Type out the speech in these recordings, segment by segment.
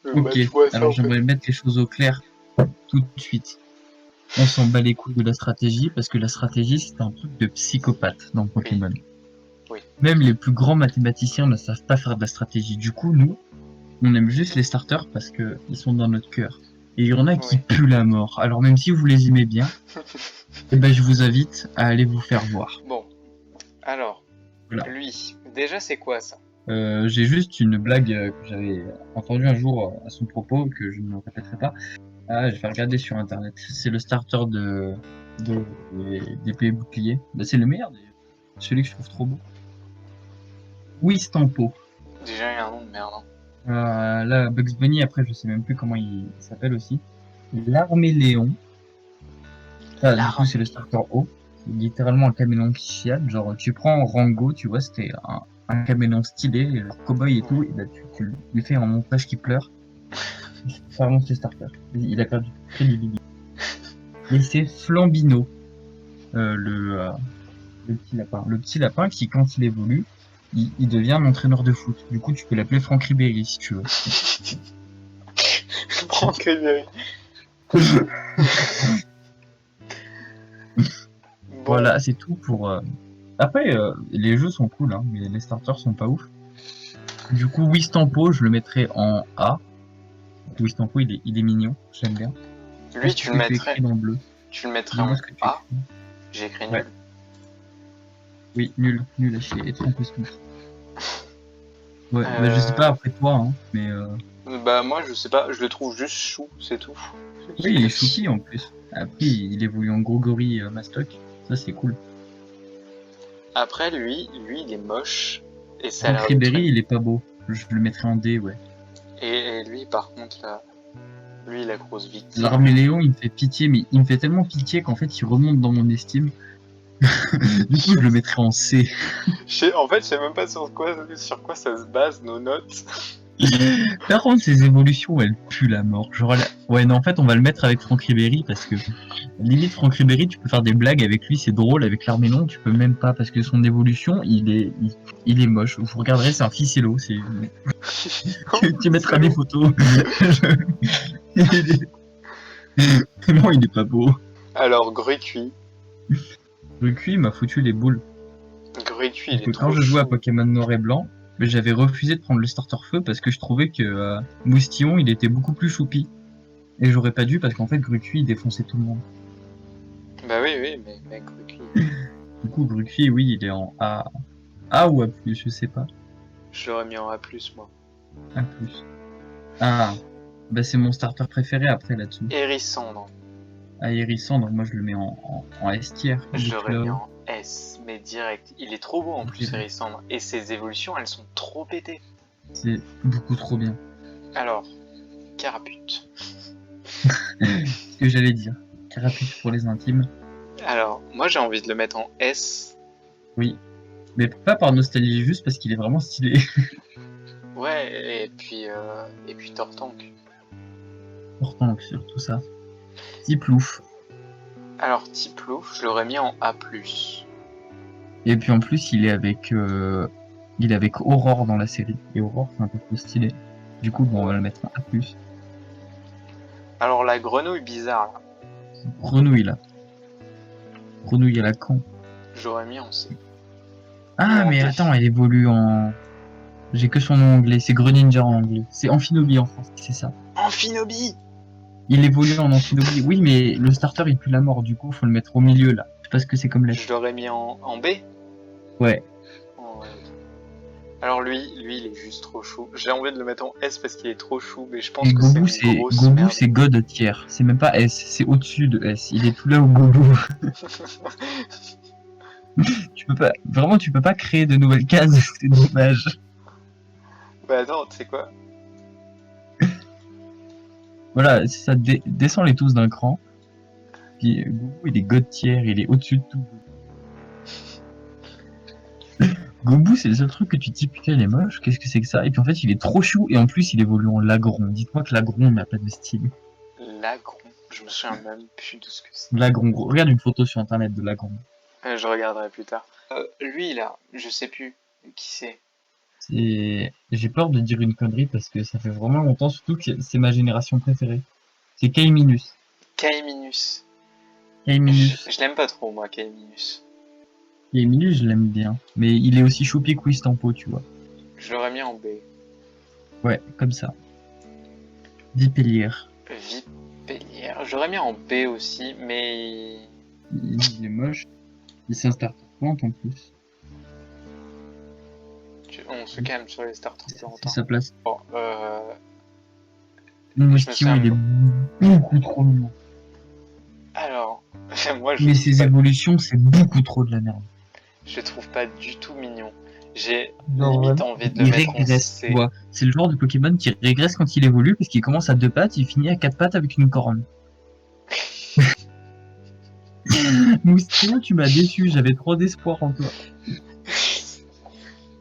Bah, Ok, tu vois ça alors en fait. j'aimerais mettre les choses au clair tout de suite. On s'en bat les couilles de la stratégie parce que la stratégie c'est un truc de psychopathe dans Oui, Pokémon. oui, Même les plus grands mathématiciens ne savent pas faire de la stratégie. Du coup, nous, on aime juste les starters parce que ils sont dans notre cœur. Et il y en a qui oui. puent la mort. Alors même si vous les aimez bien, eh ben, je vous invite à aller vous faire voir. Bon, alors, Voilà. lui, déjà c'est quoi ça? J'ai juste une blague que j'avais entendue un jour à son propos que je ne répéterai pas. Ah, je vais regarder sur internet. C'est le starter d'épée bouclier. Bah, c'est le meilleur d'ailleurs. Celui que je trouve trop beau. Oui, Stampo. Déjà il y a un nom de merde. Hein. Là, Bugs Bunny, après, je sais même plus comment il s'appelle aussi. L'armée Léon. Ça, du coup, c'est le L'armée. starter haut. C'est littéralement un caméléon qui chiale. Genre, tu prends Rango, tu vois, c'était un caméléon stylé, cowboy et tout, Ouais. et là, tu lui fais un montage qui pleure. Ça remonte les starters. Il a perdu toute crédibilité. Et c'est Flambino, euh, le, euh, le petit lapin. Le petit lapin qui, quand il évolue, il devient un entraîneur de foot. Du coup, tu peux l'appeler Franck Ribéry si tu veux. Franck Ribéry. Bon, Voilà, c'est tout pour. Après, les jeux sont cool, hein, mais les starters sont pas ouf. Du coup, Wistampo, je le mettrais en A. Wistampo, il est mignon, j'aime bien. Je sais pas lui ce que tu écris dans le bleu. tu le mettrais Dis-moi en ce que tu A. écris. J'ai écrit Ouais, nul. oui, nul, nul à chier, et trompé smooth. Ouais, bah je sais pas Euh, après toi, hein, mais Bah moi je sais pas, je le trouve juste chou, c'est tout. oui, il est choupi en plus. Après, il évolue en Gogori Mastoc, ça c'est cool. Après lui il est moche et ça a Franck l'air d'être Ribéry, une. il est pas beau. Je le mettrais en D, ouais. Et lui par contre là, lui la grosse victime. L'armée Léon, il me fait pitié, mais il me fait tellement pitié qu'en fait, il remonte dans mon estime. Du coup, je le mettrais en C. En fait je sais même pas sur quoi ça se base nos notes. Par contre, ces évolutions, elles puent la mort. Genre, ouais, non, en fait, on va le mettre avec Franck Ribéry parce que limite, Franck Ribéry, tu peux faire des blagues avec lui, c'est drôle. Avec l'Arménon, tu peux même pas parce que son évolution, il est moche. Vous regarderez, c'est un ficello. Tu mettras des Ficello. photos. Non, il est pas beau. Alors Grucuit. Le QI m'a foutu les boules. Grucuit il Parce est que quand trop je jouais à chou. Pokémon Noir et Blanc, j'avais refusé de prendre le starter feu parce que je trouvais que Moustillon, il était beaucoup plus choupi. Et j'aurais pas dû parce qu'en fait, Grucuy, il défonçait tout le monde. Bah oui mais Grucuit. Du coup, Grucuy, oui, il est en A. A ou A+, je sais pas. Je l'aurais mis en A+, moi. A+. Ah, bah c'est mon starter préféré après là-dessous. Hérissandre. Ah, Hérissandre, moi je le mets en S tier, il est Je tout l'aurais mis là-haut. en S, mais direct. Il est trop beau en plus, Hérissandre. Et ses évolutions, elles sont trop pétées. C'est beaucoup trop bien. Alors, Carapuce. Ce que j'allais dire. Carapuce pour les intimes. Alors, moi j'ai envie de le mettre en S. Oui. Mais pas par nostalgie, juste parce qu'il est vraiment stylé. Ouais, et puis Tortank. Pourtant, sur tout ça. Tiplouf. Alors, Tiplouf, je l'aurais mis en A+. Et puis en plus, il est avec Aurore dans la série. Et Aurore, c'est un peu plus stylé. Du coup, bon, on va le Ouais. mettre en A+. Alors, la grenouille bizarre, là, Grenouille, là. Grenouille à la con. je l'aurais mis en C. Ou Ah, en mais D. attends, elle évolue en... J'ai que son nom anglais. C'est Greninja en anglais. C'est Amphinobie en français, c'est ça. Amphinobie. Il évolue en Amphinobie. Oui, mais le starter, il pue la mort. Du coup, faut le mettre au milieu, là. Parce que c'est comme lettre. Je l'aurais mis en B. Ouais. Ouais. Alors lui, il est juste trop chou. J'ai envie de le mettre en S parce qu'il est trop chou, mais je pense Et que c'est une grosse Gobu, merde. c'est God tier. C'est même pas S, c'est au-dessus de S. Il est tout là où Gobu. Tu peux pas, vraiment, tu peux pas créer de nouvelles cases. C'est dommage. Bah attends, tu sais quoi? Voilà, c'est ça. Descends-les tous d'un cran. Puis Gobu, il est God tier. Il est au-dessus de tout. Gobu, c'est le seul truc que tu te dis, putain, il est moche. Qu'est-ce que c'est que ça? Et puis en fait, il est trop chou. Et en plus, il évolue en Lagron. Dites-moi que Lagron n'a pas de style. Lagron. Je me souviens même plus de ce que c'est. Lagron, regarde une photo sur internet de Lagron. Je regarderai plus tard. Lui là, je sais plus qui c'est. J'ai peur de dire une connerie parce que ça fait vraiment longtemps, surtout que c'est ma génération préférée. C'est Kaiminus. Kaiminus. Kaiminus. Je l'aime pas trop, moi, Kaiminus. Kaiminus, je l'aime bien. Mais il est aussi choupi que Wistampo, tu vois. Je l'aurais mis en B. Ouais, comme ça. Vipellier. Vipellier. J'aurais mis en B aussi, mais... Il est moche. Il c'est un starter plant en plus. On se calme sur les starters C'est plantes. sa place. Bon, Mon je me moustillon, souviens il est beaucoup trop long. Alors, moi Mais ses évolutions, c'est beaucoup trop de la merde. je le trouve pas du tout mignon. J'ai Genre limite vraiment, envie de le il mettre en régresse, tu C. vois. C'est le genre de Pokémon qui régresse quand il évolue parce qu'il commence à 2 pattes, il finit à 4 pattes avec une corne. Moustillon, tu m'as déçu, j'avais trop d'espoir en toi.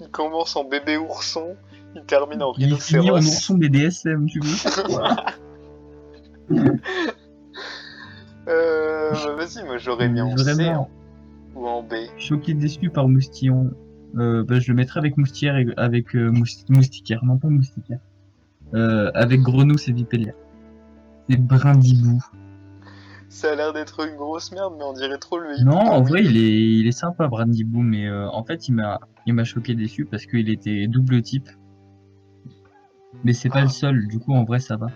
Il commence en bébé ourson, il termine en Il finit en rhinocéros. ourson BDSM, tu veux faire quoi? Vas-y, moi j'aurais mis en C Vraiment, ou en B. choqué déçu par Moustillon. Je le mettrais avec Moustière et avec Moustiquaire, non pas Moustiquaire. Avec Grenousse et Vipellier. C'est Brindibou. Ça a l'air d'être une grosse merde, mais on dirait trop le Non, hibou dans en vrai, Winnie. il est sympa, Brindibou, mais en fait, il m'a choqué déçu parce qu'il était double type. Mais c'est pas le Ah, seul, du coup, en vrai, ça va.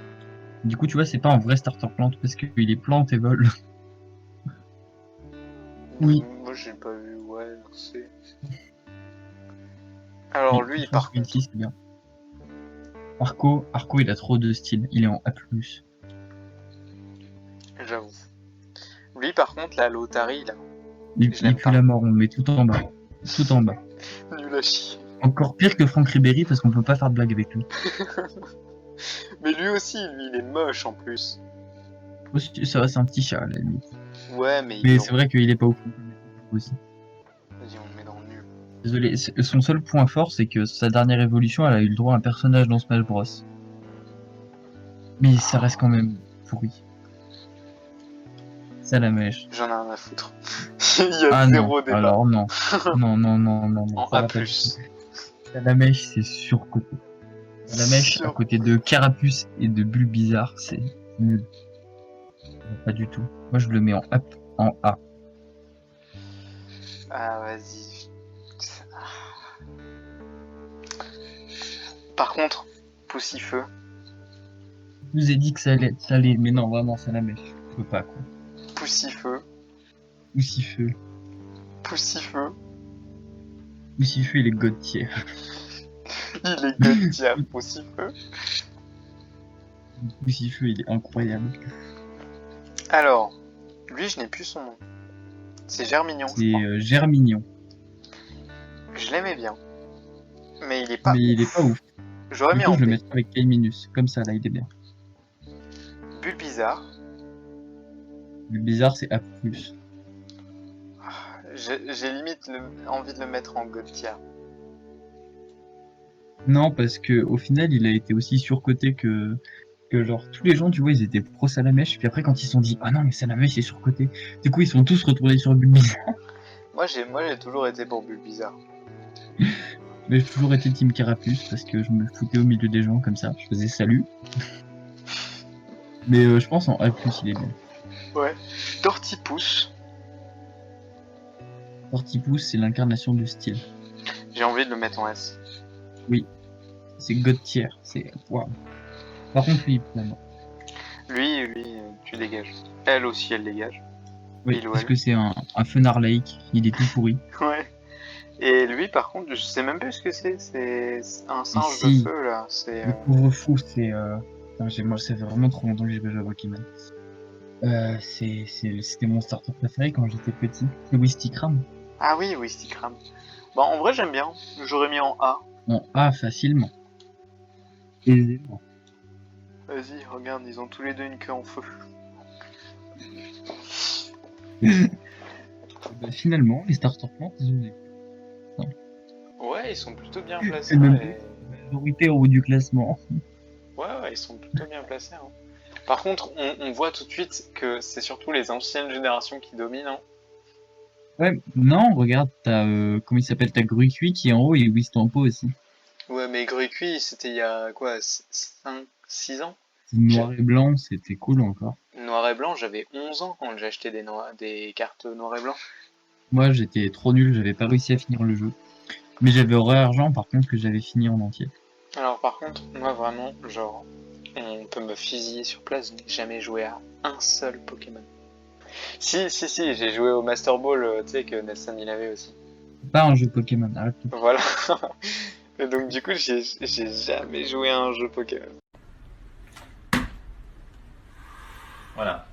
Du coup, tu vois, c'est pas un vrai starter plante parce qu'il est plante et vol. Oui. moi j'ai pas vu, ouais, non, c'est... Alors Oui, lui, franchement, par contre, celui-ci, c'est bien. Arco, il a trop de style. Il est en A+. j'avoue. Lui, par contre, la Lotari, là, je Il l'aime pue pas. la mort, on le met tout en bas. Tout en bas. Nul à chier. Encore pire que Franck Ribéry parce qu'on peut pas faire de blague avec lui. Mais lui aussi, lui, il est moche en plus. Aussi, ça va, c'est un petit chat, à la limite. Ouais, mais il est Mais en... c'est vrai qu'il est pas ouf aussi. Vas-y, on le met dans le nul. Désolé, son seul point fort, c'est que sa dernière évolution, elle a eu le droit à un personnage dans Smash Bros. Mais ça reste quand même pourri. Salamèche. J'en ai rien à foutre. Il y a Ah non, zéro débat. alors non. Non, non, non, non, non, En ça A+. va pas du tout. Salamèche, c'est surcoté. Salamèche, à Sur... côté de Carapuce et de Bulbizarre, c'est nul. Pas du tout. Moi, je le mets en A. En A. Ah, vas-y. Par contre, Poussifeu. Je vous ai dit que ça allait être salé, mais non, vraiment, Salamèche. Je peux pas, quoi. Poussifeu. Poussifeu. Poussifeu. Poussifeu, il est god tier. Il est god tier, Poussifeu. Poussifeu, il est incroyable. Alors, lui, je n'ai plus son nom. C'est Germignon, je C'est crois. Germignon. Je l'aimais bien. Mais il est pas Mais il est ouf. pas ouf. J'aurais Du mis coup, en je le B. mettrai avec Kaiminus. Comme ça, là, il est bien. Bulbizarre. Le bizarre, c'est A+. J'ai limite envie de le mettre en god tier. Non, parce que au final, il a été aussi surcoté que genre tous les gens, tu vois, ils étaient pro Salamèche, puis après quand ils se sont dit ah non mais Salamèche c'est surcoté, du coup ils sont tous retournés sur Bulbizarre. Moi, j'ai toujours été pour Bulbizarre. Mais j'ai toujours été Team Carapuce parce que je me foutais au milieu des gens comme ça, je faisais salut. Mais je pense en A+, il est bien. Ouais. Tortipousse. Tortipousse, c'est l'incarnation du style. J'ai envie de le mettre en S. Oui, c'est God tier, c'est waouh. Par contre, lui, finalement. Lui, tu dégages. Elle aussi, elle dégage. Oui, Il ou parce elle. que c'est un Fenard Lake, il est tout pourri. Ouais. Et lui, par contre, je sais même plus ce que c'est. C'est un Et singe de si, feu, là. C'est... le pauvre fou, c'est... Putain, moi, ça fait vraiment trop longtemps que j'ai pas joué à Pokémon. C'était mon starter préféré quand j'étais petit. C'est Wistikram. Ah oui, oui, Stikram. Bon, en vrai, j'aime bien. J'aurais mis en A. En A, facilement. Aisément. Vas-y, regarde, ils ont tous les deux une queue en feu. Bah, finalement, les starter plantes, ils ont des... Ouais, ils sont plutôt bien C'est placés. même Et... majorité au haut du classement. Ouais, ils sont plutôt bien placés. Hein. Par contre, on voit tout de suite que c'est surtout les anciennes générations qui dominent. Hein. Ouais, non, regarde, t'as... comment il s'appelle? T'as Gruikui qui est en haut et Wistampo aussi. mais Gris Cuit, c'était il y a quoi, 5, 6 ans? Noir et blanc, c'était cool encore. Noir et blanc, j'avais 11 ans quand j'ai acheté des cartes noir et blanc. Moi, j'étais trop nul, j'avais pas réussi à finir le jeu. Mais j'avais Aurore Argent, par contre, que j'avais fini en entier. Alors par contre, moi vraiment, genre, on peut me fusiller sur place, je n'ai jamais joué à un seul Pokémon. Si, j'ai joué au Master Ball, tu sais, que Nelson il avait aussi. Pas un jeu Pokémon, arrête tout. Voilà. Et donc du coup, j'ai jamais joué à un jeu Pokémon. Voilà.